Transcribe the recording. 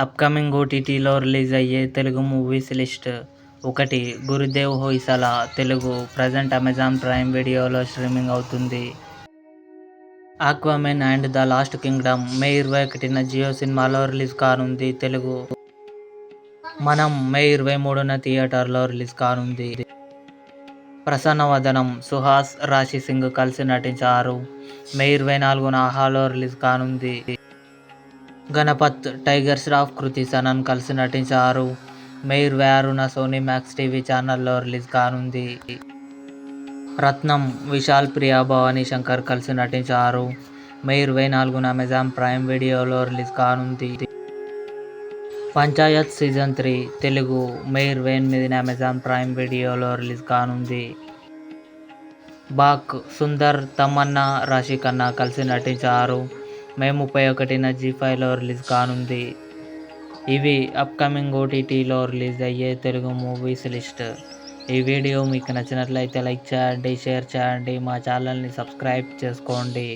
Upcoming ఓటీటీలో release అయ్యే Telugu movies list. 1. Gurudev Hoysala Telugu present Amazon Prime వీడియోలో స్ట్రీమింగ్ అవుతుంది. Aquaman and the Lost Kingdom May 21న జియో సినిమాలో రిలీజ్ కానుంది. తెలుగు. మనం మే 23న థియేటర్లో రిలీజ్ కానుంది. ప్రసన్నవదనం సుహాస్, రాశి సింగ్ కలిసి నటించారు. మే 24న ఆహాలో రిలీజ్ కానుంది. గణపత్, టైగర్ ష్రాఫ్, కృతి సనన్ కలిసి నటించారు. మే 26న సోనీ మ్యాక్స్ టీవీ ఛానల్లో రిలీజ్ కానుంది. రత్నం, విశాల్ ప్రియ, భవానీ శంకర్ కలిసి నటించారు. మే 24న అమెజాన్ ప్రైమ్ వీడియోలో రిలీజ్ కానుంది. పంచాయత్ సీజన్ 3 తెలుగు మే 28న అమెజాన్ ప్రైమ్ వీడియోలో రిలీజ్ కానుంది. బాక్, సుందర్, తమన్నా, రాశి ఖన్నా కలిసి నటించారు. మే 31న జీ5లో రిలీజ్ కానుంది. ఇవి అప్కమింగ్ ఓటీటీలో రిలీజ్ అయ్యే తెలుగు మూవీస్ లిస్ట్. ఈ వీడియో మీకు నచ్చినట్లయితే లైక్ చేయండి, షేర్ చేయండి, మా ఛానల్ని సబ్స్క్రైబ్ చేసుకోండి.